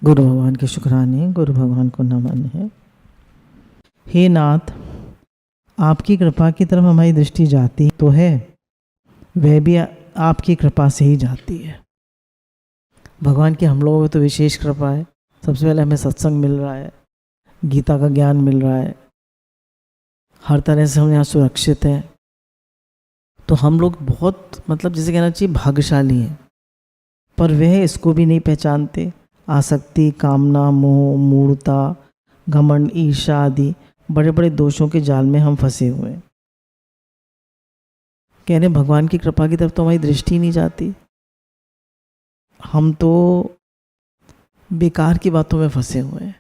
गुरु भगवान के शुक्राने, गुरु भगवान को नमन है। हे नाथ, आपकी कृपा की तरफ हमारी दृष्टि जाती तो है, वह भी आपकी कृपा से ही जाती है। भगवान की हम लोगों को तो विशेष कृपा है। सबसे पहले हमें सत्संग मिल रहा है, गीता का ज्ञान मिल रहा है, हर तरह से हम यहाँ सुरक्षित हैं। तो हम लोग बहुत जैसे कहना चाहिए भाग्यशाली हैं। पर वह इसको भी नहीं पहचानते। आसक्ति, कामना, मोह, मूढ़ता, घमंड, ईर्ष्या आदि बड़े बड़े दोषों के जाल में हम फंसे हुए हैं। कह रहे भगवान की कृपा की तरफ तो हमारी दृष्टि नहीं जाती। हम तो बेकार की बातों में फंसे हुए हैं।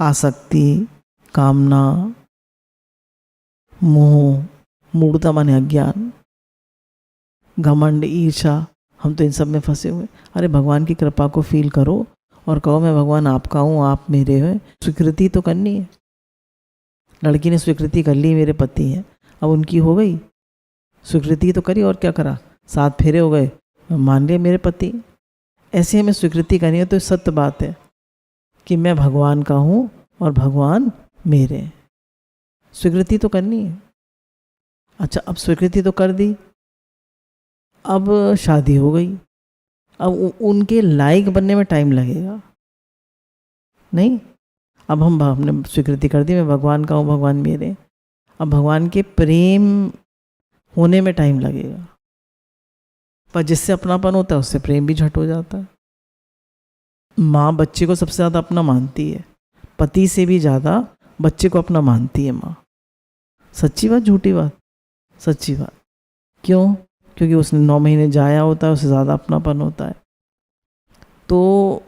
आसक्ति, कामना, मोह, मूढ़ता माने अज्ञान, घमंड, ईर्ष्या, हम तो इन सब में फंसे हुए। अरे भगवान की कृपा को फील करो और कहो मैं भगवान आपका हूँ, आप मेरे हैं। स्वीकृति तो करनी है। लड़की ने स्वीकृति कर ली, मेरे पति हैं, अब उनकी हो गई स्वीकृति तो करी, और क्या करा, 7 फेरे हो गए, मान लिए मेरे पति। ऐसे हमें स्वीकृति करनी है। तो सत्य बात है कि मैं भगवान का हूँ और भगवान मेरे हैं। स्वीकृति तो करनी है। अच्छा, अब स्वीकृति तो कर दी, अब शादी हो गई, अब उनके लायक बनने में टाइम लगेगा नहीं। अब हमने स्वीकृति कर दी, मैं भगवान का हूँ, भगवान मेरे। अब भगवान के प्रेम होने में टाइम लगेगा। पर जिससे अपनापन होता है उससे प्रेम भी झट हो जाता है। माँ बच्चे को सबसे ज़्यादा अपना मानती है, पति से भी ज़्यादा बच्चे को अपना मानती है माँ। सच्ची बात, झूठी बात? सच्ची बात। क्यों? क्योंकि उसने 9 महीने जाया होता है, उससे ज़्यादा अपनापन होता है। तो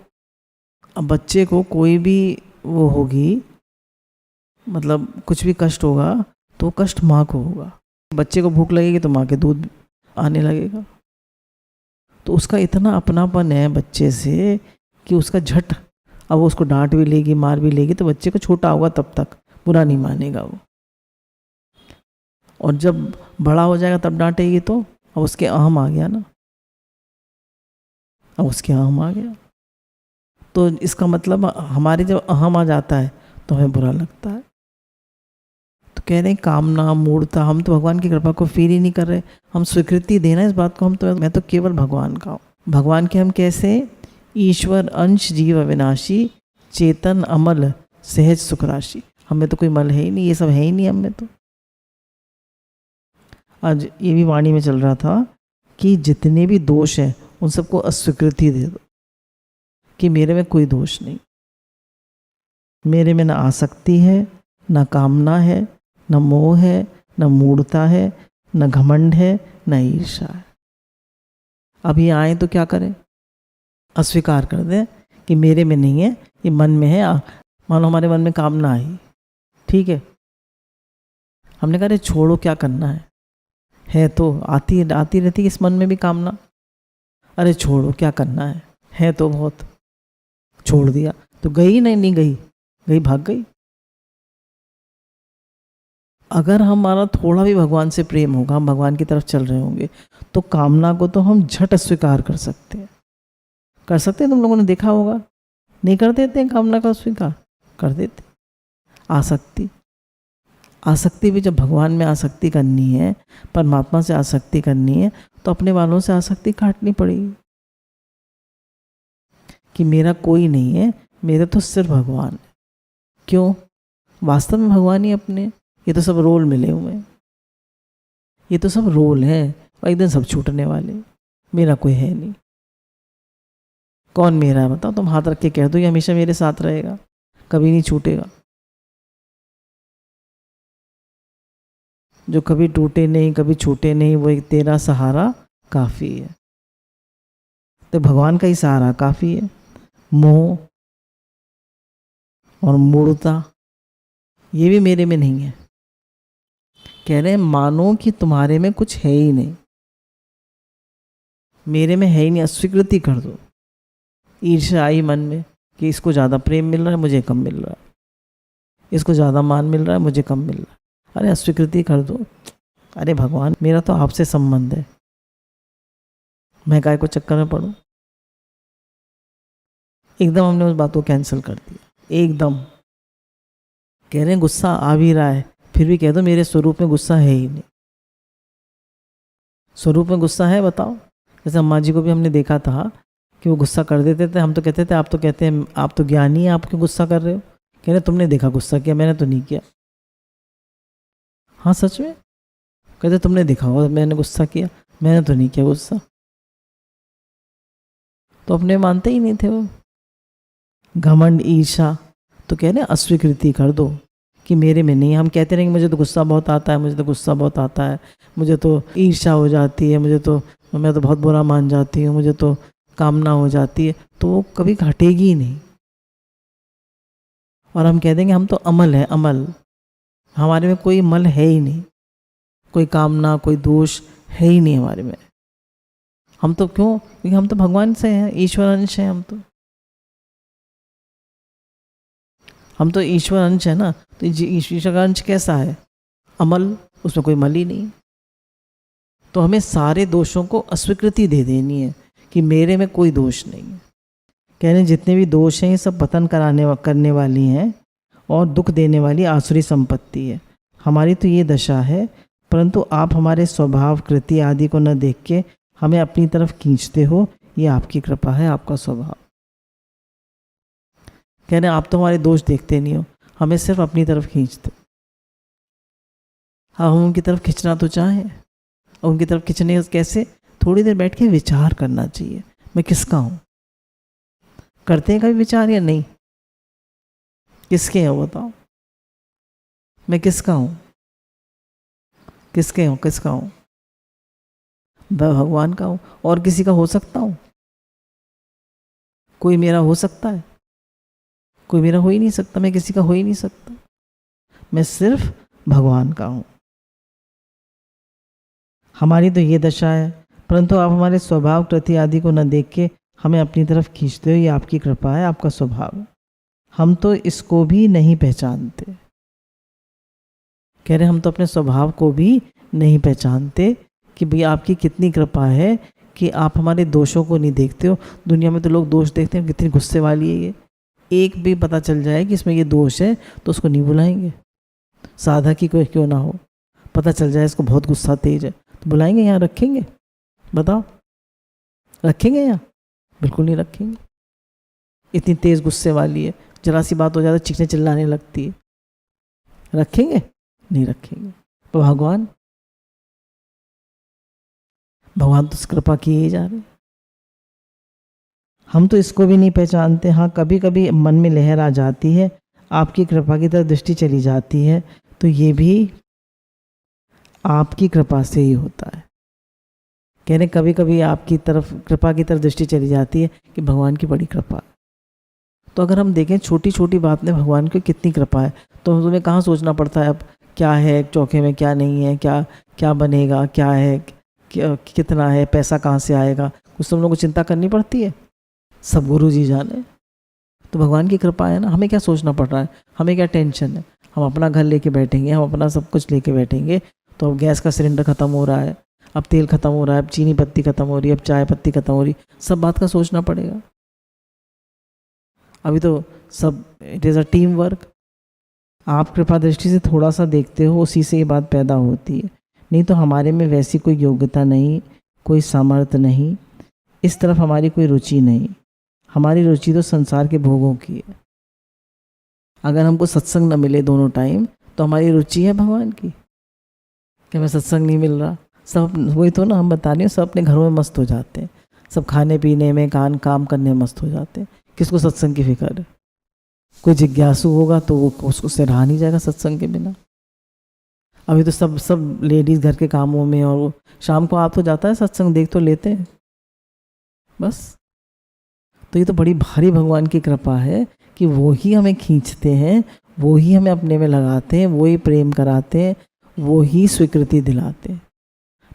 अब बच्चे को कोई भी वो होगी, कुछ भी कष्ट होगा तो कष्ट माँ को होगा। बच्चे को भूख लगेगी तो माँ के दूध आने लगेगा। तो उसका इतना अपनापन है बच्चे से कि उसका झट, अब उसको डांट भी लेगी, मार भी लेगी, तो बच्चे को छोटा होगा तब तक बुरा नहीं मानेगा वो। और जब बड़ा हो जाएगा तब डांटेगी तो अब उसके अहम आ गया ना, अब उसके अहम आ गया। तो इसका मतलब हमारे जब अहम आ जाता है तो हमें बुरा लगता है। तो कह रहे हैं कामना, मूढ़ता, हम तो भगवान की कृपा को फील ही नहीं कर रहे। हम स्वीकृति देना इस बात को, मैं तो केवल भगवान का हूँ। भगवान के हम कैसे? ईश्वर अंश जीव अविनाशी, चेतन अमल सहज सुख राशि। हमें तो कोई मल है ही नहीं, ये सब है ही नहीं हमें तो। आज ये भी वाणी में चल रहा था कि जितने भी दोष हैं उन सबको अस्वीकृति दे दो कि मेरे में कोई दोष नहीं। मेरे में ना आसक्ति है, ना कामना है, ना मोह है, ना मूढ़ता है, ना घमंड है, ना ईर्ष्या है। अब ये आए तो क्या करें? अस्वीकार कर दें कि मेरे में नहीं है, ये मन में है। मानो हमारे मन में कामना आई, ठीक है, हमने कहा अरे छोड़ो, क्या करना है तो आती रहती इस मन में भी कामना। अरे छोड़ो, क्या करना है तो बहुत। छोड़ दिया तो गई नहीं गई, भाग गई। अगर हमारा थोड़ा भी भगवान से प्रेम होगा, हम भगवान की तरफ चल रहे होंगे, तो कामना को तो हम झट स्वीकार कर सकते हैं। तुम लोगों ने देखा होगा, नहीं कर देते हैं कामना का स्वीकार? कर देते। आसक्ति भी, जब भगवान में आसक्ति करनी है, परमात्मा से आसक्ति करनी है, तो अपने वालों से आसक्ति काटनी पड़ेगी कि मेरा कोई नहीं है, मेरे तो सिर्फ भगवान है। क्यों? वास्तव में भगवान ही अपने। ये तो सब रोल मिले हुए हैं, ये तो सब रोल हैं और एक दिन सब छूटने वाले। मेरा कोई है नहीं। कौन मेरा है बताओ? तुम हाथ रख के कह दो ये हमेशा मेरे साथ रहेगा, कभी नहीं छूटेगा। जो कभी टूटे नहीं, कभी छूटे नहीं, वो एक तेरा सहारा काफ़ी है। तो भगवान का ही सहारा काफ़ी है। मोह और मूढ़ता ये भी मेरे में नहीं है। कह रहे हैं मानो कि तुम्हारे में कुछ है ही नहीं, मेरे में है ही नहीं। अस्वीकृति कर दो। ईर्ष्या आई मन में कि इसको ज़्यादा प्रेम मिल रहा है, मुझे कम मिल रहा है, इसको ज़्यादा मान मिल रहा है, मुझे कम मिल रहा है। अरे अस्वीकृति कर दो। अरे भगवान, मेरा तो आपसे संबंध है, मैं काय को चक्कर में पड़ूं? एकदम हमने उस बात को कैंसिल कर दिया, एकदम। कह रहे हैं गुस्सा आ भी रहा है, फिर भी कह दो मेरे स्वरूप में गुस्सा है ही नहीं। स्वरूप में गुस्सा है बताओ? जैसे अम्मा जी को भी हमने देखा था कि वो गुस्सा कर देते थे, हम तो कहते थे आप तो कहते हैं आप तो ज्ञानी हैं, आप क्यों गुस्सा कर रहे हो? कह रहे तुमने देखा गुस्सा किया, मैंने तो नहीं किया। हाँ सच में, कहते तुमने देखा होगा मैंने गुस्सा किया, मैंने तो नहीं किया गुस्सा। तो अपने मानते ही नहीं थे वो। घमंड, ईर्षा, तो कह रहे अस्वीकृति कर दो कि मेरे में नहीं। हम कहते रहेंगे मुझे तो गुस्सा बहुत आता है, मुझे तो गुस्सा बहुत आता है, मुझे तो ईर्षा हो जाती है, मैं तो बहुत बुरा मान जाती हूँ, मुझे तो कामना हो जाती है, तो वो कभी घटेगी ही नहीं। और हम कह देंगे हम तो अमल है, अमल, हमारे में कोई मल है ही नहीं, कोई कामना कोई दोष है ही नहीं हमारे में। हम तो क्यों? क्योंकि हम तो भगवान से हैं, ईश्वर अंश हैं हम तो ईश्वर अंश है ना। तो ईश्वर का अंश कैसा है? अमल, उसमें कोई मल ही नहीं। तो हमें सारे दोषों को अस्वीकृति दे देनी है कि मेरे में कोई दोष नहीं है। कह रहे जितने भी दोष हैं ये सब पतन करने वाली हैं और दुख देने वाली आसुरी संपत्ति है। हमारी तो ये दशा है, परंतु आप हमारे स्वभाव कृति आदि को न देख के हमें अपनी तरफ खींचते हो, ये आपकी कृपा है, आपका स्वभाव। कह रहे आप तो हमारे दोष देखते नहीं हो, हमें सिर्फ अपनी तरफ खींचते। हाँ, हम उनकी तरफ खींचना तो चाहें, और उनकी तरफ खींचने कैसे? थोड़ी देर बैठ के विचार करना चाहिए, मैं किसका हूँ? करते हैं कभी विचार या नहीं? किसके हैं बताओ? मैं किसका हूँ? किसके हूँ? किसका हूँ? मैं भगवान का हूँ। और किसी का हो सकता हूँ? कोई मेरा हो सकता है? कोई मेरा हो ही नहीं सकता, मैं किसी का हो ही नहीं सकता, मैं सिर्फ भगवान का हूँ। हमारी तो ये दशा है, परंतु आप हमारे स्वभाव कृति आदि को न देख के हमें अपनी तरफ खींचते हो, ये आपकी कृपा है, आपका स्वभाव है। हम तो इसको भी नहीं पहचानते। कह रहे हम तो अपने स्वभाव को भी नहीं पहचानते कि भाई आपकी कितनी कृपा है कि आप हमारे दोषों को नहीं देखते हो। दुनिया में तो लोग दोष देखते हैं, कितनी गुस्से वाली है ये। एक भी पता चल जाए कि इसमें ये दोष है तो उसको नहीं बुलाएंगे, साधक ही कोई क्यों ना हो। पता चल जाए इसको बहुत गुस्सा तेज है तो बुलाएंगे, यहाँ रखेंगे? बताओ, रखेंगे यहाँ? बिल्कुल नहीं रखेंगे। इतनी तेज गुस्से वाली है, जरा सी बात हो जाए तो चीखने चिल्लाने लगती है, रखेंगे? नहीं रखेंगे। तो भगवान तो कृपा किए ही जा रहे, हम तो इसको भी नहीं पहचानते। हाँ, कभी कभी मन में लहर आ जाती है, आपकी कृपा की तरफ दृष्टि चली जाती है, तो ये भी आपकी कृपा से ही होता है। कह रहे कभी कभी आपकी तरफ कृपा की तरफ दृष्टि चली जाती है कि भगवान की बड़ी कृपा। तो अगर हम देखें छोटी छोटी बात में भगवान की कितनी कृपा है, तो तुम्हें कहाँ सोचना पड़ता है अब क्या है चौके में, क्या नहीं है, क्या बनेगा, क्या है, कितना है, पैसा कहाँ से आएगा, कुछ तुम लोगों को चिंता करनी पड़ती है? सब गुरु जी जाने। तो भगवान की कृपा है ना, हमें क्या सोचना पड़ रहा है, हमें क्या टेंशन है? हम अपना घर लेके बैठेंगे, हम अपना सब कुछ लेके बैठेंगे। तो अब गैस का सिलेंडर ख़त्म हो रहा है, अब तेल ख़त्म हो रहा है, अब चीनी पत्ती ख़त्म हो रही है, अब चाय पत्ती ख़त्म हो रही, सब बात का सोचना पड़ेगा। अभी तो सब it is a team work. आप कृपा दृष्टि से थोड़ा सा देखते हो, उसी से ये बात पैदा होती है। नहीं तो हमारे में वैसी कोई योग्यता नहीं, कोई सामर्थ्य नहीं, इस तरफ हमारी कोई रुचि नहीं। हमारी रुचि तो संसार के भोगों की है। अगर हमको सत्संग न मिले दोनों टाइम तो हमारी रुचि है भगवान की कि हमें सत्संग नहीं मिल रहा। सब वही तो ना हम बता रहे हैं, सब अपने घरों में मस्त हो जाते हैं, सब खाने पीने में काम करने में मस्त हो जाते हैं। किसको सत्संग की फिक्र है? कोई जिज्ञासु होगा तो वो उससे रहा नहीं जाएगा सत्संग के बिना। अभी तो सब लेडीज़ घर के कामों में, और वो शाम को आप तो जाता है सत्संग, देख तो लेते हैं बस। तो ये तो बड़ी भारी भगवान की कृपा है कि वो ही हमें खींचते हैं, वो ही हमें अपने में लगाते हैं, वो ही प्रेम कराते हैं, वो ही स्वीकृति दिलाते हैं।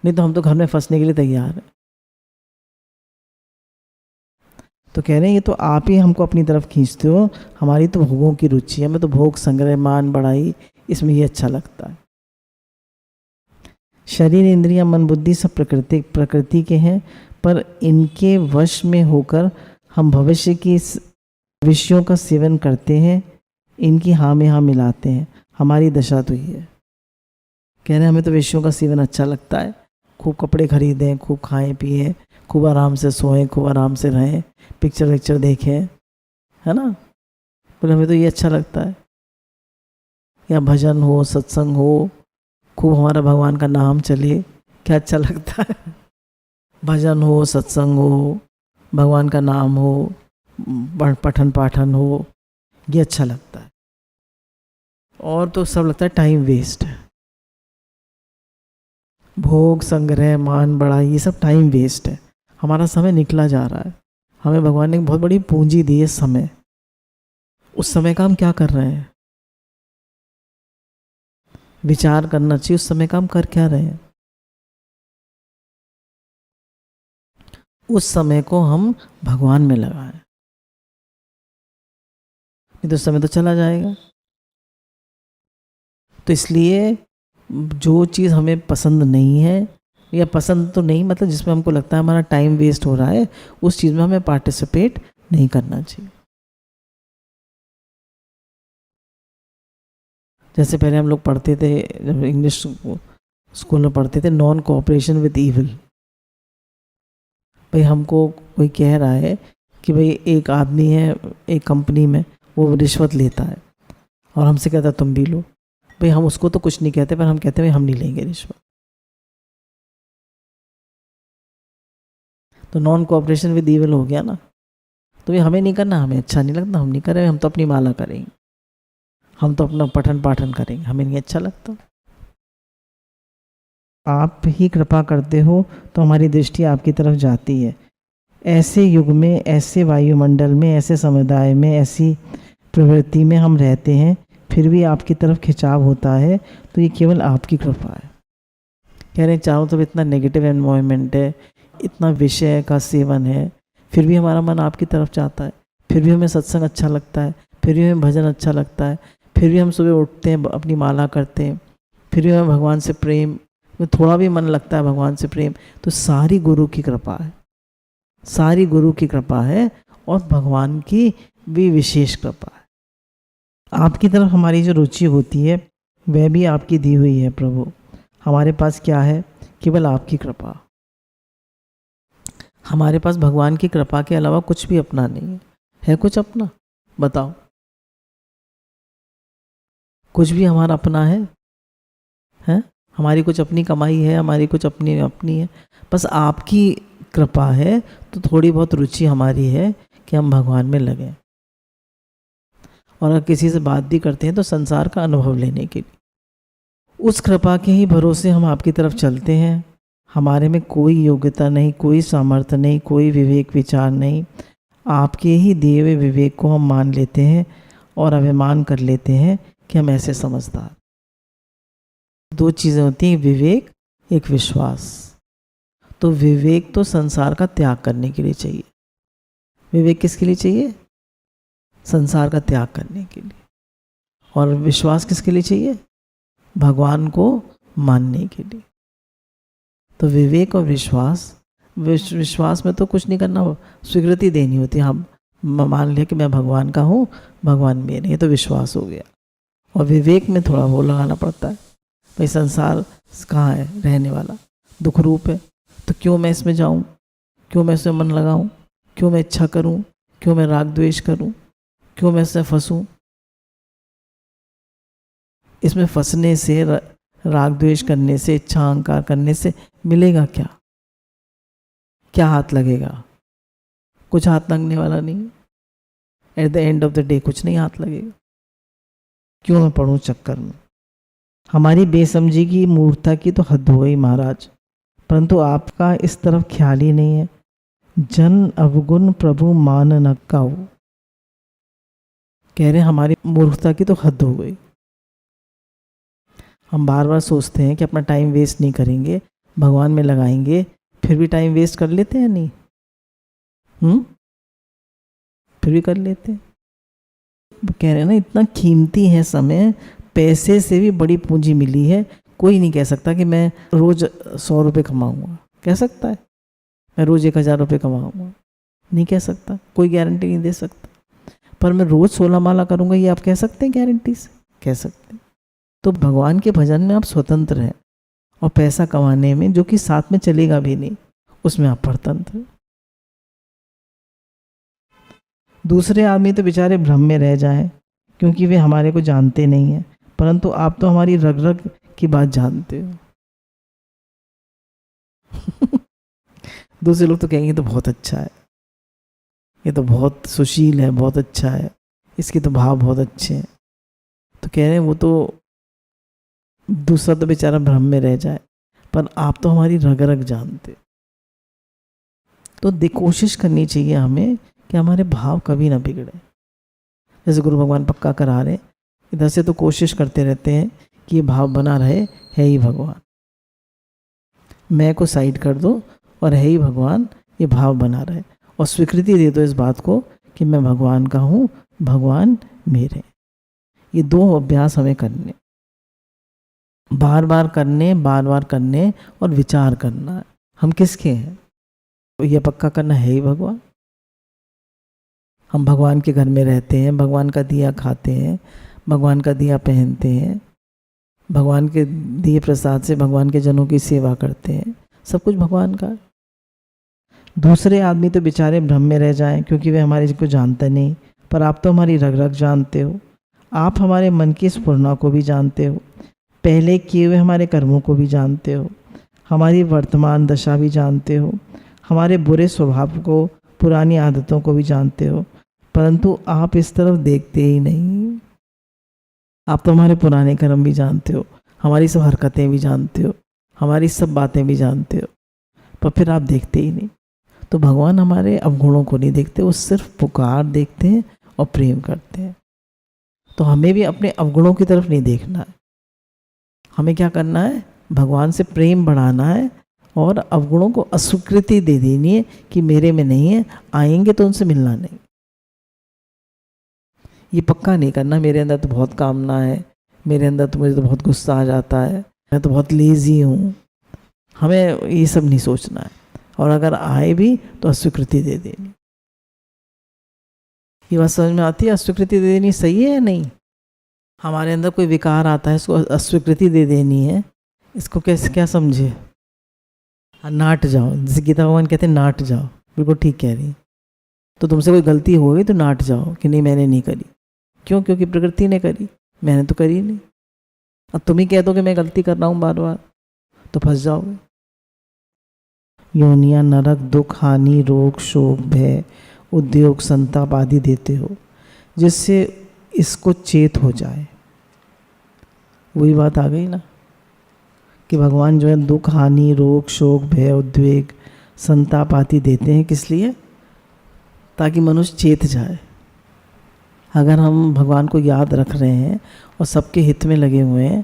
नहीं तो हम तो घर में फंसने के लिए तैयार हैं। तो कह रहे हैं ये तो आप ही हमको अपनी तरफ खींचते हो, हमारी तो भोगों की रुचि है, हमें तो भोग संग्रह मान बढ़ाई इसमें ये अच्छा लगता है। शरीर इंद्रियां मन बुद्धि सब प्रकृति के हैं, पर इनके वश में होकर हम भविष्य की विषयों का सेवन करते हैं, इनकी हाँ में हाँ मिलाते हैं, हमारी दशा तो ये है। कह रहे हैं हमें तो विषयों का सेवन अच्छा लगता है, खूब कपड़े खरीदें, खूब खाएं पिएं, खूब आराम से सोएं, खूब आराम से रहें, पिक्चर विक्चर देखें, है ना। बोले हमें तो ये अच्छा लगता है, या भजन हो, सत्संग हो, खूब हमारा भगवान का नाम चले, क्या अच्छा लगता है। भजन हो, सत्संग हो, भगवान का नाम हो, पठन पाठन हो, ये अच्छा लगता है। और तो सब लगता है टाइम वेस्ट है। भोग संग्रह मान बढ़ाई, ये सब टाइम वेस्ट है, हमारा समय निकला जा रहा है। हमें भगवान ने बहुत बड़ी पूंजी दी है, समय। उस समय का हम क्या कर रहे हैं, विचार करना चाहिए। उस समय का हम कर क्या रहे हैं, उस समय को हम भगवान में लगाएं, नहीं तो समय तो चला जाएगा। तो इसलिए जो चीज़ हमें पसंद नहीं है, या पसंद तो नहीं मतलब जिसमें हमको लगता है हमारा टाइम वेस्ट हो रहा है, उस चीज़ में हमें पार्टिसिपेट नहीं करना चाहिए। जैसे पहले हम लोग पढ़ते थे, जब इंग्लिश स्कूल में पढ़ते थे, नॉन कोऑपरेशन विद ईविल। भाई हमको कोई कह रहा है कि भाई एक आदमी है एक कंपनी में, वो रिश्वत लेता है और हमसे कहता है तुम भी लो। भाई हम उसको तो कुछ नहीं कहते, पर हम कहते हैं भाई हम नहीं लेंगे रिश्वत। तो नॉन कोऑपरेशन विद ईविल हो गया ना। तो ये हमें नहीं करना, हमें अच्छा नहीं लगता, हम नहीं करें, हम तो अपनी माला करेंगे, हम तो अपना पठन पाठन करेंगे, हमें नहीं अच्छा लगता। आप ही कृपा करते हो तो हमारी दृष्टि आपकी तरफ जाती है। ऐसे युग में, ऐसे वायुमंडल में, ऐसे समुदाय में, ऐसी प्रवृत्ति में हम रहते हैं, फिर भी आपकी तरफ खिंचाव होता है, तो ये केवल आपकी कृपा है। कह रहे हैं चारों तरफ इतना नेगेटिव एनवायरनमेंट है, इतना विषय का सेवन है, फिर भी हमारा मन आपकी तरफ जाता है, फिर भी हमें सत्संग अच्छा लगता है, फिर भी हमें भजन अच्छा लगता है, फिर भी हम सुबह उठते हैं, अपनी माला करते हैं, फिर भी हमें भगवान से प्रेम, थोड़ा भी मन लगता है भगवान से प्रेम, तो सारी गुरु की कृपा है, सारी गुरु की कृपा है, और भगवान की भी विशेष कृपा है। आपकी तरफ हमारी जो रुचि होती है वह भी आपकी दी हुई है प्रभु। हमारे पास क्या है, केवल आपकी कृपा। हमारे पास भगवान की कृपा के अलावा कुछ भी अपना नहीं है कुछ अपना, बताओ, कुछ भी हमारा अपना है? हमारी कुछ अपनी कमाई है, हमारी कुछ अपनी है? बस आपकी कृपा है, तो थोड़ी बहुत रुचि हमारी है कि हम भगवान में लगें। और अगर किसी से बात भी करते हैं तो संसार का अनुभव लेने के लिए, उस कृपा के ही भरोसे हम आपकी तरफ चलते हैं। हमारे में कोई योग्यता नहीं, कोई सामर्थ्य नहीं, कोई विवेक विचार नहीं, आपके ही दिए हुए विवेक को हम मान लेते हैं और अभिमान कर लेते हैं कि हम ऐसे समझदार। दो चीज़ें होती हैं, विवेक, एक विश्वास। तो विवेक तो संसार का त्याग करने के लिए चाहिए। विवेक किसके लिए चाहिए? संसार का त्याग करने के लिए। और विश्वास किसके लिए चाहिए? भगवान को मानने के लिए। तो विवेक और विश्वास में तो कुछ नहीं करना, स्वीकृति देनी होती है। हम मान लिया कि मैं भगवान का हूँ, भगवान मेरे, ये तो विश्वास हो गया। और विवेक में थोड़ा वो लगाना पड़ता है, भाई संसार कहाँ है, रहने वाला, दुख रूप है, तो क्यों मैं इसमें जाऊँ, क्यों मैं इसमें मन लगाऊँ, क्यों मैं इच्छा करूँ, क्यों मैं राग द्वेष करूँ, क्यों मैं इसमें फंसूँ? इसमें फंसने से, राग द्वेष करने से, इच्छा अहंकार करने से मिलेगा क्या? क्या हाथ लगेगा? कुछ हाथ लगने वाला नहीं। At the end of the day कुछ नहीं हाथ लगेगा। क्यों मैं पढ़ूं चक्कर में? हमारी बेसमझी की मूर्खता की तो हद हो गई महाराज, परंतु आपका इस तरफ ख्याल ही नहीं है। जन अवगुण प्रभु मान न काऊ। कह रहे हमारी मूर्खता की तो हद हो गई। हम बार बार सोचते हैं कि अपना टाइम वेस्ट नहीं करेंगे, भगवान में लगाएंगे, फिर भी टाइम वेस्ट कर लेते हैं नहीं? फिर भी कर लेते हैं। कह रहे हैं ना, इतना कीमती है समय, पैसे से भी बड़ी पूंजी मिली है। कोई नहीं कह सकता कि मैं रोज 100 रुपये कमाऊंगा। कह सकता है मैं रोज 1000 रुपये कमाऊंगा? नहीं कह सकता, कोई गारंटी नहीं दे सकता। पर मैं रोज 16 माला करूंगा, ये आप कह सकते हैं गारंटी से? कह सकते हैं। तो भगवान के भजन में आप स्वतंत्र हैं, और पैसा कमाने में, जो कि साथ में चलेगा भी नहीं, उसमें आप परतंत्र हैं। दूसरे आदमी तो बेचारे भ्रम में रह जाएं, क्योंकि वे हमारे को जानते नहीं हैं, परंतु आप तो हमारी रग रग की बात जानते हो। दूसरे लोग तो कहेंगे तो बहुत अच्छा है, ये तो बहुत सुशील है, बहुत अच्छा है, इसके तो भाव बहुत अच्छे हैं। तो कह रहे हैं वो तो दूसरा तो बेचारा भ्रम में रह जाए, पर आप तो हमारी रग रग जानते। तो कोशिश करनी चाहिए हमें कि हमारे भाव कभी ना बिगड़े। जैसे गुरु भगवान पक्का करा रहे, इधर से तो कोशिश करते रहते हैं कि ये भाव बना रहे, है ही भगवान, मैं को साइड कर दो और है ही भगवान, ये भाव बना रहे, और स्वीकृति दे दो इस बात को कि मैं भगवान का हूँ, भगवान मेरे। ये 2 अभ्यास हमें करने, बार बार करने और विचार करना है हम किसके हैं। तो ये पक्का करना है ही भगवान। हम भगवान के घर में रहते हैं, भगवान का दिया खाते हैं, भगवान का दिया पहनते हैं, भगवान के दिए प्रसाद से भगवान के जनों की सेवा करते हैं, सब कुछ भगवान का। दूसरे आदमी तो बेचारे भ्रम में रह जाएं, क्योंकि वे हमारे को जानते नहीं, पर आप तो हमारी रग रग जानते हो। आप हमारे मन की स्फुरना को भी जानते हो, पहले किए हुए हमारे कर्मों को भी जानते हो, हमारी वर्तमान दशा भी जानते हो, हमारे बुरे स्वभाव को, पुरानी आदतों को भी जानते हो, परंतु आप इस तरफ देखते ही नहीं। आप तो हमारे पुराने कर्म भी जानते हो, हमारी सब हरकतें भी जानते हो, हमारी सब बातें भी जानते हो, पर फिर आप देखते ही नहीं। तो भगवान हमारे अवगुणों को नहीं देखते, वो सिर्फ पुकार देखते हैं और प्रेम करते हैं। तो हमें भी अपने अवगुणों की तरफ नहीं देखना है, हमें क्या करना है, भगवान से प्रेम बढ़ाना है और अवगुणों को अस्वीकृति दे देनी है कि मेरे में नहीं है, आएंगे तो उनसे मिलना नहीं। ये पक्का नहीं करना मेरे अंदर तो बहुत कामना है, मेरे अंदर तो मुझे तो बहुत गुस्सा आ जाता है, मैं तो बहुत लेजी हूँ, हमें ये सब नहीं सोचना है। और अगर आए भी तो अस्वीकृति दे देनी। ये बात समझ में आती है? अस्वीकृति दे देनी सही है या नहीं? हमारे अंदर कोई विकार आता है, इसको अस्वीकृति दे देनी है, इसको कैसे क्या समझे? नाट जाओ, जैसे गीता भगवान कहते हैं नाट जाओ, बिल्कुल ठीक कह रही। तो तुमसे कोई गलती हो गई तो नाट जाओ कि नहीं मैंने नहीं करी। क्यों? क्योंकि प्रकृति ने करी, मैंने तो करी नहीं। अब तुम ही कह दो कि मैं गलती कर रहा हूँ बार बार, तो फंस जाओगे। योनिया नरक, दुख, हानि, रोग, शोक, भय, उद्योग, संताप आदि देते हो, जिससे इसको चेत हो जाए। वही बात आ गई ना कि भगवान जो है दुख, हानि, रोग, शोक, भय, उद्वेग, संताप आदि देते हैं। किस लिए? ताकि मनुष्य चेत जाए। अगर हम भगवान को याद रख रहे हैं और सबके हित में लगे हुए हैं,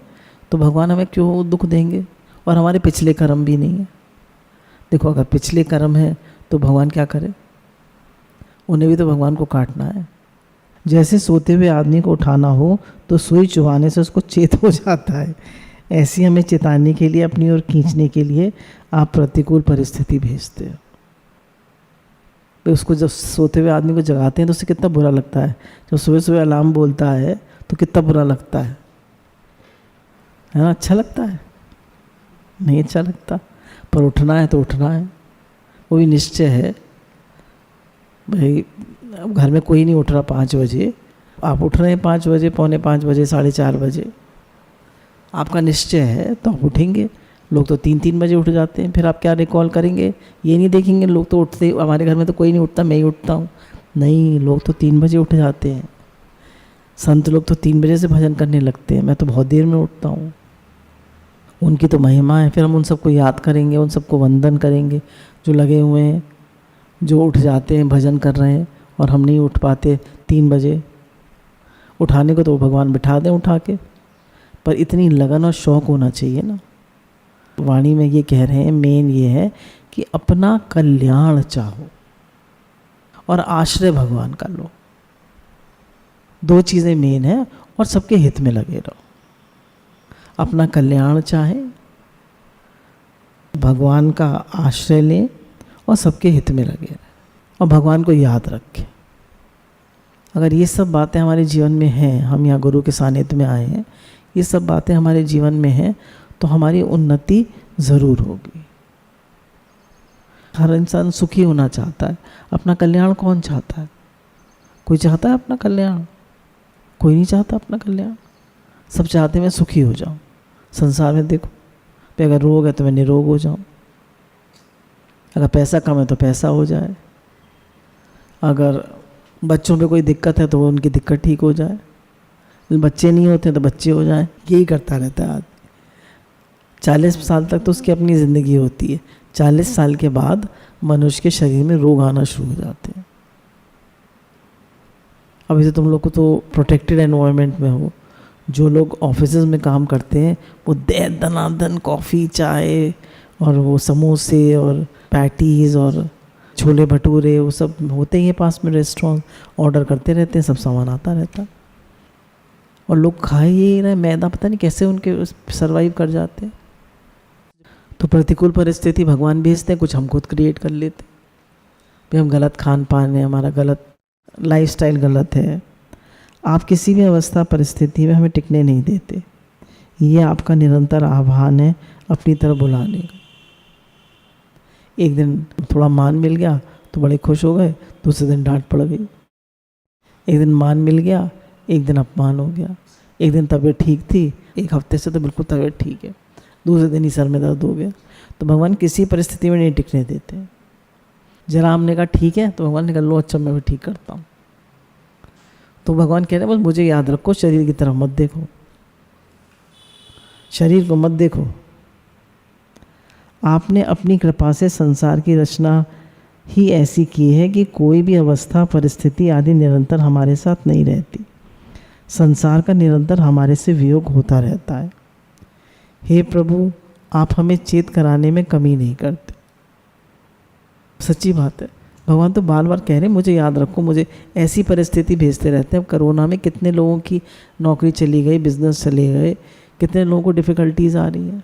तो भगवान हमें क्यों दुख देंगे? और हमारे पिछले कर्म भी नहीं है। देखो, अगर पिछले कर्म है तो भगवान क्या करे? उन्हें भी तो भगवान को काटना है। जैसे सोते हुए आदमी को उठाना हो तो सुई चुभाने से उसको चेत हो जाता है, ऐसी हमें चेताने के लिए, अपनी ओर खींचने के लिए आप प्रतिकूल परिस्थिति भेजते हो। तो उसको जब सोते हुए आदमी को जगाते हैं तो उसे कितना बुरा लगता है। जब सुबह सुबह अलार्म बोलता है तो कितना बुरा लगता है ना? अच्छा लगता है? नहीं अच्छा लगता। पर उठना है तो उठना है, वो भी निश्चय है। भाई अब घर में कोई नहीं उठ रहा 5 बजे, आप उठ रहे हैं 5 बजे, पौने 5 बजे, 4:30 बजे, आपका निश्चय है तो आप उठेंगे। लोग तो 3-3 बजे उठ जाते हैं, फिर आप क्या रिकॉल करेंगे? ये नहीं देखेंगे लोग तो उठते, हमारे घर में तो कोई नहीं उठता, मैं ही उठता हूँ। नहीं, लोग तो 3 बजे उठ जाते हैं। संत लोग तो 3 बजे से भजन करने लगते हैं, मैं तो बहुत देर में उठता हूँ। उनकी तो महिमा है। फिर हम उन सबको याद करेंगे, उन सबको वंदन करेंगे जो लगे हुए हैं, जो उठ जाते हैं, भजन कर रहे हैं, और हम नहीं उठ पाते 3 बजे। उठाने को तो भगवान बिठा दें उठा के, पर इतनी लगन और शौक़ होना चाहिए ना। वाणी में ये कह रहे हैं, मेन ये है कि अपना कल्याण चाहो और आश्रय भगवान का लो। 2 चीज़ें मेन है, और सबके हित में लगे रहो। अपना कल्याण चाहे, भगवान का आश्रय लें, और सबके हित में लगे रहें, और भगवान को याद रखें। अगर ये सब बातें हमारे जीवन में हैं, हम यहाँ गुरु के सानिध्य में आए हैं, ये सब बातें हमारे जीवन में हैं, तो हमारी उन्नति ज़रूर होगी। हर इंसान सुखी होना चाहता है। अपना कल्याण कौन चाहता है? कोई चाहता है अपना कल्याण? कोई नहीं चाहता अपना कल्याण। सब चाहते मैं सुखी हो जाऊं। संसार में देखो, पे अगर रोग है तो मैं निरोग हो जाऊं, अगर पैसा कम है तो पैसा हो जाए, अगर बच्चों पे कोई दिक्कत है तो उनकी दिक्कत ठीक हो जाए, बच्चे नहीं होते तो बच्चे हो जाए। यही करता रहता है आदमी। 40 साल तक तो उसकी अपनी ज़िंदगी होती है। 40 साल के बाद मनुष्य के शरीर में रोग आना शुरू हो जाते हैं। अभी से तुम लोग को तो प्रोटेक्टेड एनवायरनमेंट में हो। जो लोग ऑफिसेज में काम करते हैं वो दनादन कॉफ़ी, चाय और वो समोसे और पैटीज़ और छोले भटूरे वो सब होते ही हैं पास में, रेस्टोरेंट ऑर्डर करते रहते हैं, सब सामान आता रहता है और लोग खा ही रहे। मैदा पता नहीं कैसे उनके सर्वाइव कर जाते हैं। तो प्रतिकूल परिस्थिति भगवान भेजते हैं, कुछ हम खुद क्रिएट कर लेते हैं। फिर हम गलत खान पान है, हमारा गलत लाइफस्टाइल गलत है। आप किसी भी अवस्था परिस्थिति में हमें टिकने नहीं देते। ये आपका निरंतर आह्वान है अपनी तरफ बुलाने का। एक दिन थोड़ा मान मिल गया तो बड़े खुश हो गए, दूसरे दिन डांट पड़ गई। एक दिन मान मिल गया, एक दिन अपमान हो गया। एक दिन तबीयत ठीक थी, एक हफ्ते से तो बिल्कुल तबीयत ठीक है, दूसरे दिन ही सर में दर्द हो गया। तो भगवान किसी परिस्थिति में नहीं टिकने देते। जरा हमने कहा ठीक है तो भगवान ने कहा लो अच्छा मैं भी ठीक करता हूँ। तो भगवान कह रहे हैं बस मुझे याद रखो, शरीर की तरफ मत देखो, शरीर को मत देखो। आपने अपनी कृपा से संसार की रचना ही ऐसी की है कि कोई भी अवस्था परिस्थिति आदि निरंतर हमारे साथ नहीं रहती। संसार का निरंतर हमारे से वियोग होता रहता है। हे प्रभु, आप हमें चेत कराने में कमी नहीं करते। सच्ची बात है। भगवान तो बार बार कह रहे हैं मुझे याद रखो, मुझे ऐसी परिस्थिति भेजते रहते हैं। अब कोरोना में कितने लोगों की नौकरी चली गई, बिजनेस चले गए, कितने लोगों को डिफ़िकल्टीज आ रही हैं।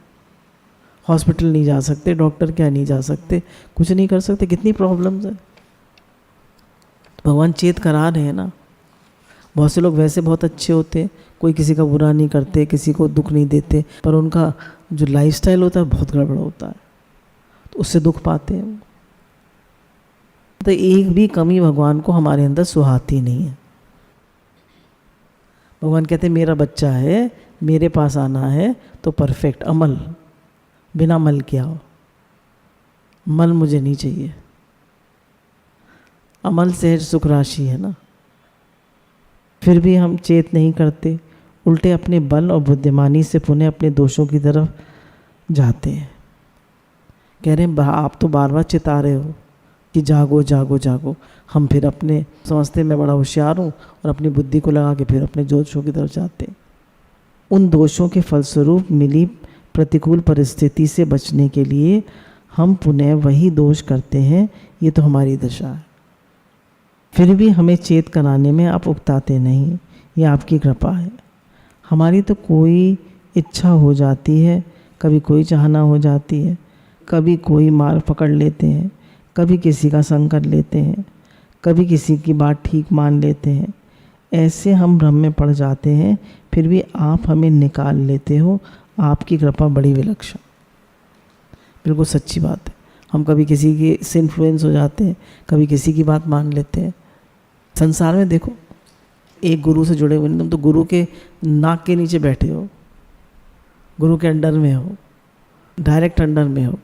हॉस्पिटल नहीं जा सकते, डॉक्टर क्या नहीं जा सकते, कुछ नहीं कर सकते, कितनी प्रॉब्लम्स है। तो भगवान चेत करा रहे हैं ना। बहुत से लोग वैसे बहुत अच्छे होते हैं, कोई किसी का बुरा नहीं करते, किसी को दुख नहीं देते, पर उनका जो लाइफस्टाइल होता है बहुत गड़बड़ होता है, तो उससे दुख पाते हैं वो। तो एक भी कमी भगवान को हमारे अंदर सुहाती नहीं है। भगवान कहते हैं मेरा बच्चा है, मेरे पास आना है तो परफेक्ट अमल, बिना मल के आओ। मल मुझे नहीं चाहिए। अमल से सुख राशि है ना। फिर भी हम चेत नहीं करते, उल्टे अपने बल और बुद्धिमानी से पुनः अपने दोषों की तरफ जाते हैं। कह रहे हैं आप तो बार बार चिता रहे हो कि जागो जागो जागो। हम फिर अपने समझते मैं बड़ा होशियार हूँ और अपनी बुद्धि को लगा के फिर अपने दोषों की तरफ जाते हैं। उन दोषों के फलस्वरूप मिली प्रतिकूल परिस्थिति से बचने के लिए हम पुनः वही दोष करते हैं। ये तो हमारी दशा है। फिर भी हमें चेत कराने में आप उकताते नहीं, ये आपकी कृपा है। हमारी तो कोई इच्छा हो जाती है, कभी कोई चाहना हो जाती है, कभी कोई मार्ग पकड़ लेते हैं, कभी किसी का संग कर लेते हैं, कभी किसी की बात ठीक मान लेते हैं। ऐसे हम भ्रम में पड़ जाते हैं, फिर भी आप हमें निकाल लेते हो। आपकी कृपा बड़ी विलक्षण। बिल्कुल सच्ची बात है। हम कभी किसी के से इन्फ्लुएंस हो जाते हैं, कभी किसी की बात मान लेते हैं। संसार में देखो, एक गुरु से जुड़े हुए नहीं, तुम तो गुरु के नाक के नीचे बैठे हो, गुरु के अंडर में हो, डायरेक्ट अंडर में हो,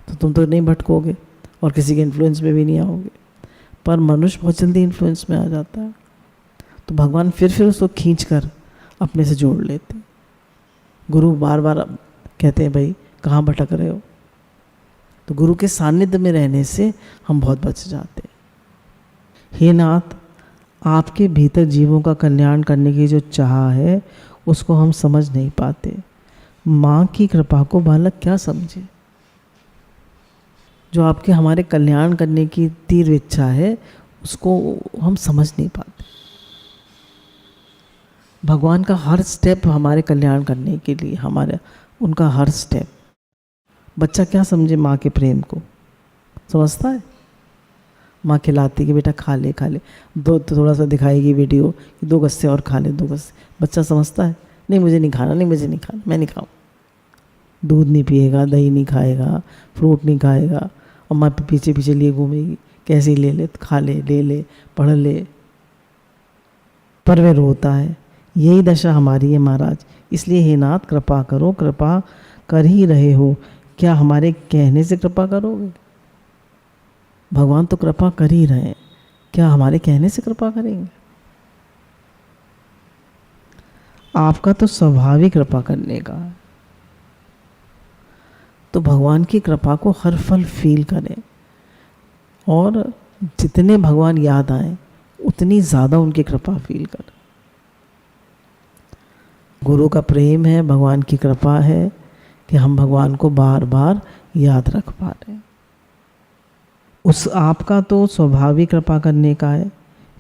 तो तुम तो नहीं भटकोगे और किसी के इन्फ्लुएंस में भी नहीं आओगे। पर मनुष्य बहुत जल्दी इन्फ्लुएंस में आ जाता है, तो भगवान फिर उसको खींच कर अपने से जोड़ लेते हैं। गुरु बार बार कहते हैं भाई कहाँ भटक रहे हो। तो गुरु के सानिध्य में रहने से हम बहुत बच जाते हैं। हे नाथ, आपके भीतर जीवों का कल्याण करने की जो चाह है उसको हम समझ नहीं पाते। माँ की कृपा को बालक क्या समझे। जो आपके हमारे कल्याण करने की तीव्र इच्छा है उसको हम समझ नहीं पाते। भगवान का हर स्टेप हमारे कल्याण करने के लिए, हमारे उनका हर स्टेप। बच्चा क्या समझे माँ के प्रेम को, समझता है? माँ खिलाती कि बेटा खा ले खा ले, दो तो थोड़ा सा दिखाएगी वीडियो कि 2 गस्से और खा ले, 2 गस्से। बच्चा समझता है नहीं मुझे नहीं खाना, नहीं मुझे नहीं खाना, मैं नहीं खाऊँ। दूध नहीं पिएगा, दही नहीं खाएगा, फ्रूट नहीं खाएगा, और माँ पीछे पीछे लिए घूमेगी, कैसे ले ले, खा ले ले, पढ़ ले, पर वह रोता है। यही दशा हमारी है महाराज, इसलिए हे नाथ कृपा करो, कृपा कर ही रहे हो, क्या हमारे कहने से कृपा करोगे? भगवान तो कृपा कर ही रहे हैं, क्या हमारे कहने से कृपा करेंगे? आपका तो स्वाभाविक कृपा करने का है, तो भगवान की कृपा को हर पल फील करें, और जितने भगवान याद आए उतनी ज़्यादा उनकी कृपा फील करें। गुरु का प्रेम है, भगवान की कृपा है कि हम भगवान को बार बार याद रख पा रहे हैं। उस आपका तो स्वाभाविक कृपा करने का है,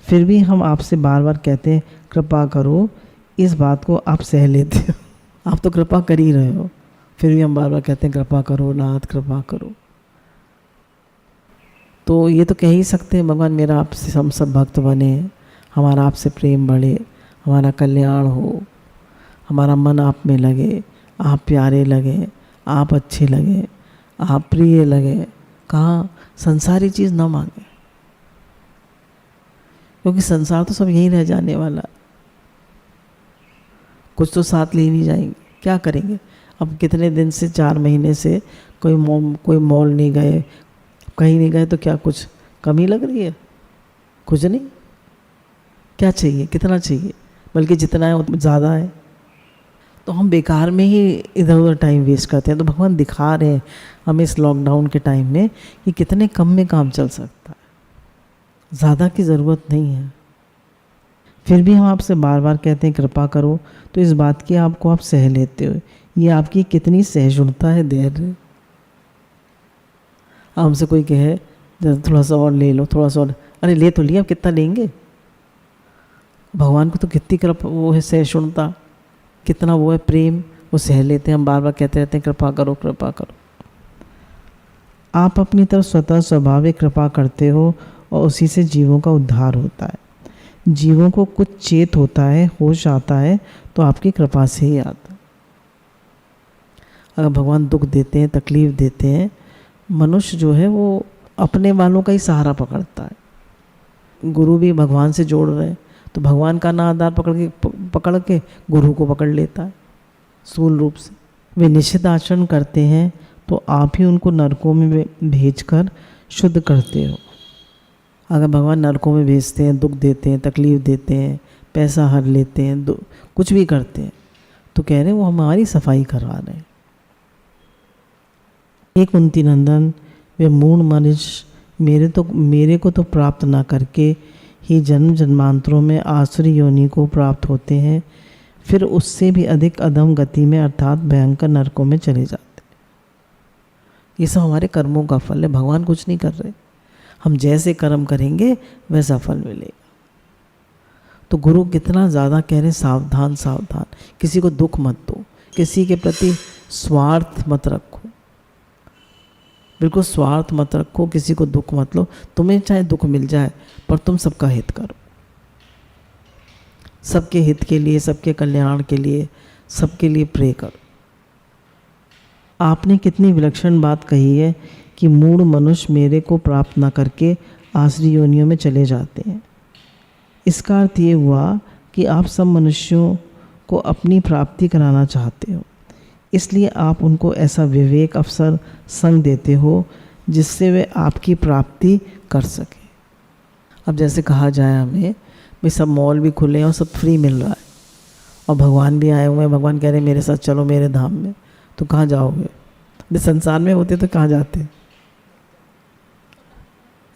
फिर भी हम आपसे बार बार कहते हैं कृपा करो, इस बात को आप सह लेते हो। आप तो कृपा कर ही रहे हो, फिर भी हम बार बार कहते हैं कृपा करो नाथ, कृपा करो। तो ये तो कह ही सकते हैं भगवान मेरा आपसे हम सब भक्त बने, हमारा आपसे प्रेम बढ़े, हमारा कल्याण हो, हमारा मन आप में लगे, आप प्यारे लगे, आप अच्छे लगे, आप प्रिय लगे। कहाँ संसारी चीज़ ना मांगे, क्योंकि संसार तो सब यहीं रह जाने वाला, कुछ तो साथ ले नहीं जाएंगे, क्या करेंगे? अब कितने दिन से 4 महीने से कोई मॉल नहीं गए, कहीं नहीं गए, तो क्या कुछ कमी लग रही है? कुछ नहीं। क्या चाहिए, कितना चाहिए? बल्कि जितना है उतना ज़्यादा है। तो हम बेकार में ही इधर उधर टाइम वेस्ट करते हैं। तो भगवान दिखा रहे हैं हमें इस लॉकडाउन के टाइम में कि कितने कम में काम चल सकता है, ज़्यादा की ज़रूरत नहीं है। फिर भी हम आपसे बार बार कहते हैं कृपा करो, तो इस बात की आपको आप सह लेते हो। ये आपकी कितनी सहिष्णुता है, धैर्य। हमसे कोई कहे थोड़ा सा और ले लो, थोड़ा सा और, अरे ले तो लिया, अब कितना लेंगे? भगवान को तो कितनी कृपा, वो है सहिष्णुता, कितना वो है प्रेम, वो सह लेते हैं। हम बार बार कहते रहते हैं कृपा करो, कृपा करो। आप अपनी तरफ स्वतः स्वाभाविक कृपा करते हो, और उसी से जीवों का उद्धार होता है। जीवों को कुछ चेत होता है, होश आता है, तो आपकी कृपा से ही आता है। अगर भगवान दुख देते हैं, तकलीफ देते हैं, मनुष्य जो है वो अपने वालों का ही सहारा पकड़ता है। गुरु भी भगवान से जोड़ रहे हैं, तो भगवान का ना आधार पकड़ के गुरु को पकड़ लेता है स्थूल रूप से। वे निषिद्ध आचरण करते हैं, तो आप ही उनको नरकों में भेजकर शुद्ध करते हो। अगर भगवान नरकों में भेजते हैं, दुख देते हैं, तकलीफ देते हैं, पैसा हर लेते हैं, कुछ भी करते हैं, तो कह रहे हैं वो हमारी सफाई करवा रहे हैं। एक कुंती नंदन, वे मूढ़ मनुष्य मेरे को तो प्राप्त ना करके ही जन्म जन्मांतरों में आसुरी योनि को प्राप्त होते हैं, फिर उससे भी अधिक अधम गति में अर्थात भयंकर नरकों में चले जाते हैं। ये सब हमारे कर्मों का फल है, भगवान कुछ नहीं कर रहे। हम जैसे कर्म करेंगे वैसा फल मिलेगा। तो गुरु कितना ज़्यादा कह रहे हैं, सावधान सावधान, किसी को दुख मत दो, किसी के प्रति स्वार्थ मत रखो, बिल्कुल स्वार्थ मत रखो, किसी को दुख मत लो। तुम्हें चाहे दुख मिल जाए, पर तुम सबका हित करो, सबके हित के लिए, सबके कल्याण के लिए, सबके लिए प्रे करो। आपने कितनी विलक्षण बात कही है कि मूढ़ मनुष्य मेरे को प्राप्त न करके आसुरी योनियों में चले जाते हैं। इसका अर्थ ये हुआ कि आप सब मनुष्यों को अपनी प्राप्ति कराना चाहते हो, इसलिए आप उनको ऐसा विवेक अवसर संग देते हो जिससे वे आपकी प्राप्ति कर सके। अब जैसे कहा जाए हमें भाई सब मॉल भी खुले हैं और सब फ्री मिल रहा है, और भगवान भी आए हुए हैं, भगवान कह रहे हैं मेरे साथ चलो मेरे धाम में, तो कहाँ जाओगे? यदि संसार में होते तो कहाँ जाते?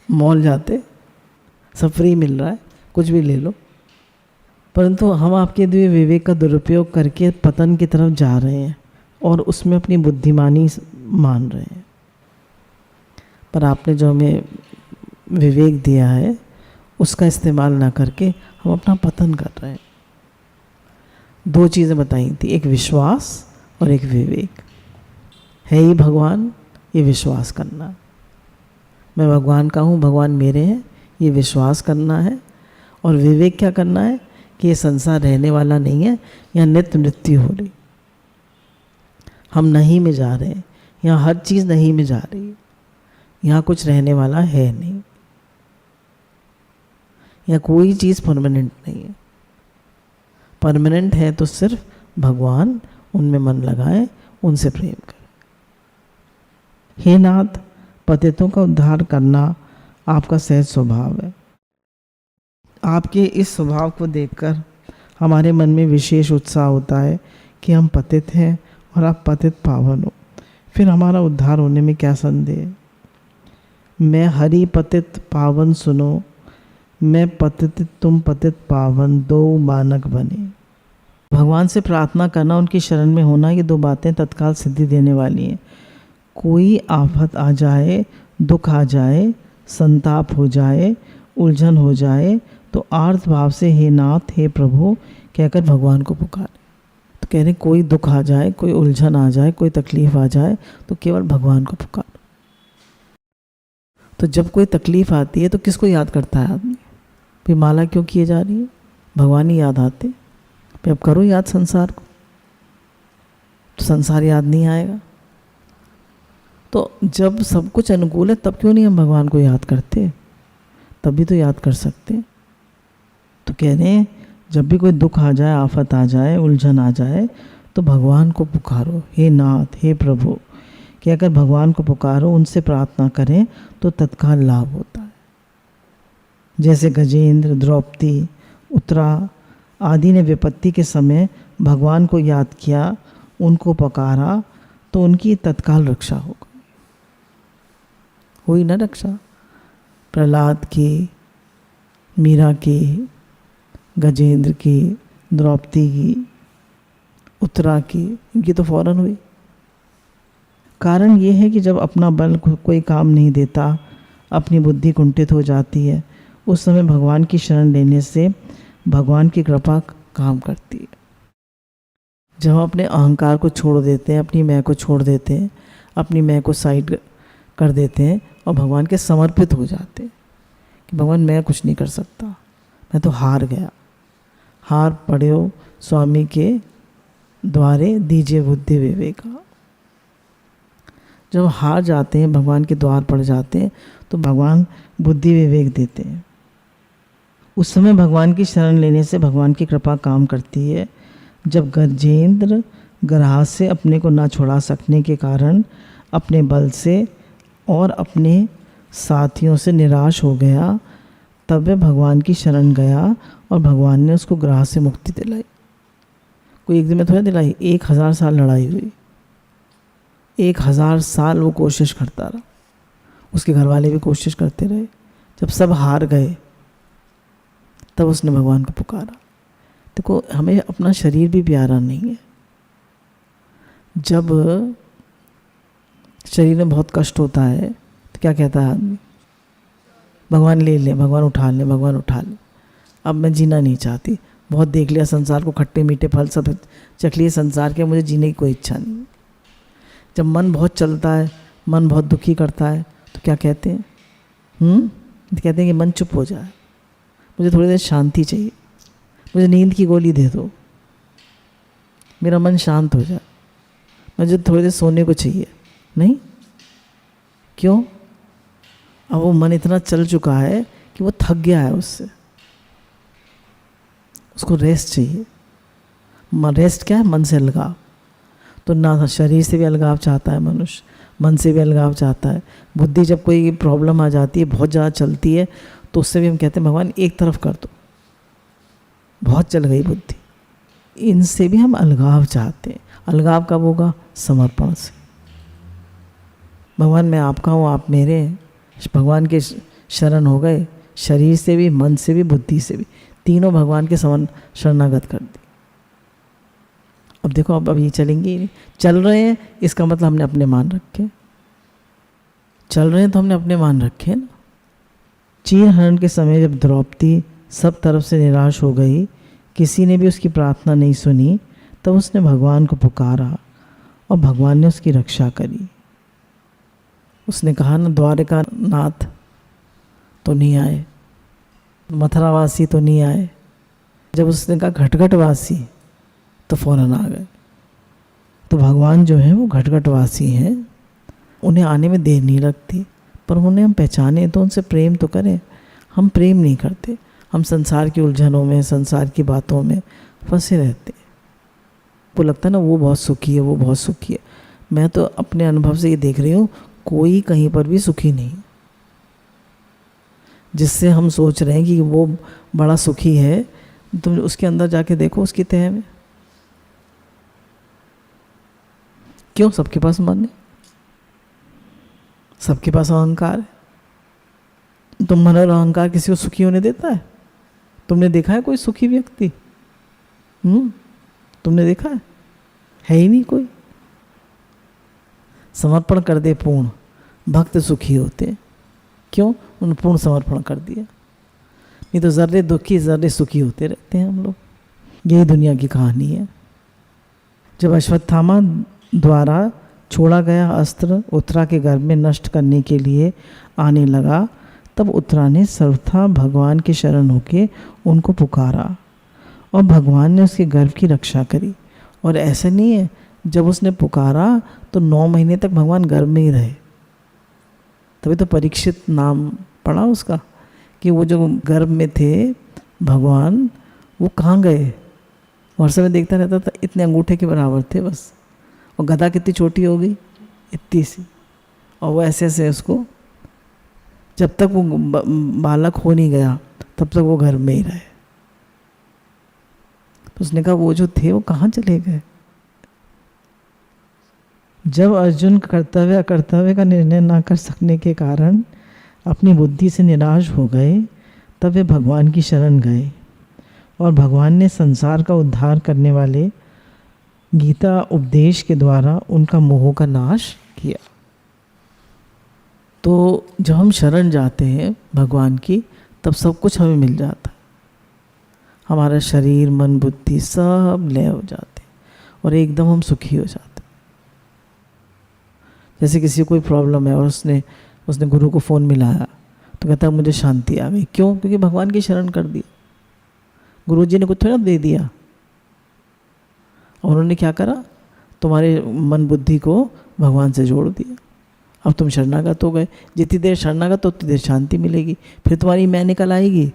मॉल जाते, सब फ्री मिल रहा है, कुछ भी ले लो। परंतु हम आपके दिव्य विवेक का दुरुपयोग करके पतन की तरफ जा रहे हैं और उसमें अपनी बुद्धिमानी मान रहे हैं। पर आपने जो हमें विवेक दिया है उसका इस्तेमाल ना करके हम अपना पतन कर रहे हैं। 2 चीज़ें बताई थी, एक विश्वास और एक विवेक। है ही भगवान, ये विश्वास करना, मैं भगवान का हूँ, भगवान मेरे हैं, ये विश्वास करना है। और विवेक क्या करना है कि ये संसार रहने वाला नहीं है, यहाँ नित्य मृत्यु हो रही, हम नहीं में जा रहे हैं, यहाँ हर चीज़ नहीं में जा रही है, यहाँ कुछ रहने वाला है नहीं, यहाँ कोई चीज़ परमानेंट नहीं है। परमानेंट है तो सिर्फ भगवान, उनमें मन लगाए, उनसे प्रेम करें। हे नाथ, पतितों का उद्धार करना आपका सहज स्वभाव है। आपके इस स्वभाव को देखकर हमारे मन में विशेष उत्साह होता है कि हम पतित हैं और आप पतित पावन हो, फिर हमारा उद्धार होने में क्या संदेह। मैं हरि पतित पावन सुनो, मैं पतित तुम पतित पावन, दो मानक बने। भगवान से प्रार्थना करना, उनकी शरण में होना, ये दो बातें तत्काल सिद्धि देने वाली हैं। कोई आफत आ जाए, दुख आ जाए, संताप हो जाए, उलझन हो जाए, तो आर्त भाव से हे नाथ, हे प्रभु कहकर भगवान को पुकारे। तो कह रहे कोई दुख आ जाए, कोई उलझन आ जाए, कोई तकलीफ आ जाए, तो केवल भगवान को पुकारो। तो जब कोई तकलीफ आती है तो किसको याद करता है आदमी? फिर माला क्यों किए जा रही है? भगवान ही याद आते। फिर अब करो याद संसार को, तो संसार याद नहीं आएगा। तो जब सब कुछ अनुकूल है तब क्यों नहीं हम भगवान को याद करते? तब भी तो याद कर सकते। तो कह रहे हैं जब भी कोई दुख आ जाए, आफत आ जाए, उलझन आ जाए, तो भगवान को पुकारो, हे नाथ, हे प्रभु कहकर भगवान को पुकारो, उनसे प्रार्थना करें तो तत्काल लाभ होता है। जैसे गजेंद्र, द्रौपदी, उत्तरा आदि ने विपत्ति के समय भगवान को याद किया, उनको पुकारा, तो उनकी तत्काल रक्षा हो गई। हुई ना रक्षा? प्रहलाद की, मीरा की, गजेंद्र की, द्रौपदी की, उत्तरा की, इनकी तो फौरन हुई। कारण ये है कि जब अपना बल कोई काम नहीं देता, अपनी बुद्धि कुंठित हो जाती है, उस समय भगवान की शरण लेने से भगवान की कृपा काम करती है। जब हम अपने अहंकार को छोड़ देते हैं, अपनी मैं को छोड़ देते हैं, अपनी मैं को साइड कर देते हैं और भगवान के समर्पित हो जाते हैं कि भगवान मैं कुछ नहीं कर सकता, मैं तो हार गया, हार पड़े हो स्वामी के द्वारे दीजिए बुद्धि विवेका। जब हार जाते हैं, भगवान के द्वार पड़ जाते हैं, तो भगवान बुद्धि विवेक देते हैं। उस समय भगवान की शरण लेने से भगवान की कृपा काम करती है। जब गजेंद्र ग्रास से अपने को ना छुड़ा सकने के कारण अपने बल से और अपने साथियों से निराश हो गया, तब वह भगवान की शरण गया और भगवान ने उसको ग्रास से मुक्ति दिलाई। कोई एक दिन में थोड़ा दिलाई, 1000 साल लड़ाई हुई, 1000 साल वो कोशिश करता रहा, उसके घर वाले भी कोशिश करते रहे। जब सब हार गए तब उसने भगवान को पुकारा। देखो, हमें अपना शरीर भी प्यारा नहीं है। जब शरीर में बहुत कष्ट होता है तो क्या कहता है आदमी? भगवान ले ले, भगवान उठा ले, भगवान उठा ले, अब मैं जीना नहीं चाहती, बहुत देख लिया संसार को, खट्टे मीठे फल सब चख लिए संसार के, मुझे जीने की कोई इच्छा नहीं। जब मन बहुत चलता है, मन बहुत दुखी करता है, तो क्या कहते हैं? कहते हैं कि मन चुप हो जाए, मुझे थोड़ी देर शांति चाहिए, मुझे नींद की गोली दे दो, मेरा मन शांत हो जाए, मुझे थोड़ी देर सोने को चाहिए। नहीं, क्यों? अब वो मन इतना चल चुका है कि वो थक गया है उससे, उसको रेस्ट चाहिए। रेस्ट क्या है? मन से अलगाव। तो ना शरीर से भी अलगाव चाहता है मनुष्य, मन से भी अलगाव चाहता है। बुद्धि जब कोई प्रॉब्लम आ जाती है, बहुत ज़्यादा चलती है, तो उससे भी हम कहते हैं भगवान एक तरफ कर दो, बहुत चल गई बुद्धि। इनसे भी हम अलगाव चाहते हैं। अलगाव कब होगा? समर्पण से। भगवान मैं आपका हूँ, आप मेरे हैं। भगवान के शरण हो गए, शरीर से भी, मन से भी, बुद्धि से भी, तीनों भगवान के शरणागत कर दी। अब देखो, अब ये चलेंगे ही नहीं। चल रहे हैं इसका मतलब हमने अपने मान रखे, चल रहे हैं तो हमने अपने मान रखे ना। चीर हरण के समय जब द्रौपदी सब तरफ से निराश हो गई, किसी ने भी उसकी प्रार्थना नहीं सुनी, तब उसने भगवान को पुकारा और भगवान ने उसकी रक्षा करी। उसने कहा ना द्वारिका नाथ तो नहीं आए, मथुरावासी तो नहीं आए। जब उसने कहा घटघटवासी तो फौरन आ गए। तो भगवान जो है वो घटघटवासी हैं, उन्हें आने में देर नहीं लगती, पर उन्हें हम पहचाने तो उनसे प्रेम तो करें। हम प्रेम नहीं करते, हम संसार की उलझनों में, संसार की बातों में फंसे रहते। वो लगता है ना वो बहुत सुखी है, वो बहुत सुखी है। मैं तो अपने अनुभव से ये देख रही हूँ, कोई कहीं पर भी सुखी नहीं। जिससे हम सोच रहे हैं कि वो बड़ा सुखी है, तुम उसके अंदर जाके देखो उसकी तह में। क्यों? सबके पास मन है, सबके पास अहंकार है। तो मन और अहंकार किसी को सुखी होने देता है? तुमने देखा है कोई सुखी व्यक्ति? तुमने देखा है ही नहीं कोई। समर्पण कर दे पूर्ण, भक्त सुखी होते। क्यों? उन्होंने पूर्ण समर्पण कर दिया। नहीं तो जर्रे दुखी जर्रे सुखी होते रहते हैं हम लोग। यही दुनिया की कहानी है। जब अश्वत्थामा द्वारा छोड़ा गया अस्त्र उत्तरा के गर्भ में नष्ट करने के लिए आने लगा, तब उत्तरा ने सर्वथा भगवान की शरण होके उनको पुकारा और भगवान ने उसके गर्भ की रक्षा करी। और ऐसा नहीं है, जब उसने पुकारा तो 9 महीने तक भगवान गर्भ में ही रहे। तभी तो परीक्षित नाम पड़ा उसका, कि वो जो गर्भ में थे भगवान, वो कहाँ गए? और समय देखता रहता था, इतने अंगूठे के बराबर थे बस। और गदा कितनी छोटी हो गई, इतनी सी। और वो ऐसे ऐसे उसको, जब तक वो बालक हो नहीं गया तब तक वो घर में ही रहे। तो उसने कहा वो जो थे वो कहाँ चले गए? जब अर्जुन कर्तव्य अकर्तव्य का निर्णय ना कर सकने के कारण अपनी बुद्धि से निराश हो गए, तब वे भगवान की शरण गए और भगवान ने संसार का उद्धार करने वाले गीता उपदेश के द्वारा उनका मोह का नाश किया। तो जब हम शरण जाते हैं भगवान की, तब सब कुछ हमें मिल जाता है। हमारा शरीर, मन, बुद्धि सब लय हो जाते और एकदम हम सुखी हो जाते। जैसे किसी को कोई प्रॉब्लम है और उसने गुरु को फ़ोन मिलाया तो कहता है मुझे शांति आ गई। क्यों? क्योंकि भगवान की शरण कर दी। गुरु जी ने कुछ थोड़ा दे दिया, और उन्होंने क्या करा? तुम्हारे मन बुद्धि को भगवान से जोड़ दिया। अब तुम शरणागत हो गए। जितनी देर शरणागत हो उतनी देर शांति मिलेगी। फिर तुम्हारी मैं निकल आएगी,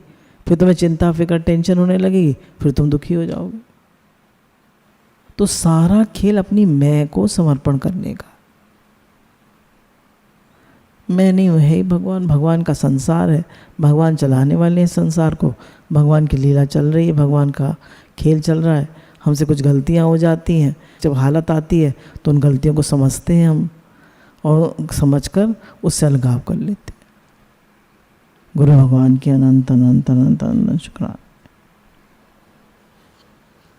फिर तुम्हें चिंता फिक्र टेंशन होने लगेगी, फिर तुम दुखी हो जाओगे। तो सारा खेल अपनी मैं को समर्पण करने का। मैं नहीं हूँ, है भगवान। भगवान का संसार है, भगवान चलाने वाले हैं संसार को। भगवान की लीला चल रही है, भगवान का खेल चल रहा है। हमसे कुछ गलतियाँ हो जाती हैं, जब हालत आती है तो उन गलतियों को समझते हैं हम, और समझकर उससे अलगाव कर लेते हैं। गुरु भगवान की अनंत अनंत अनंत अनंत शुक्राना।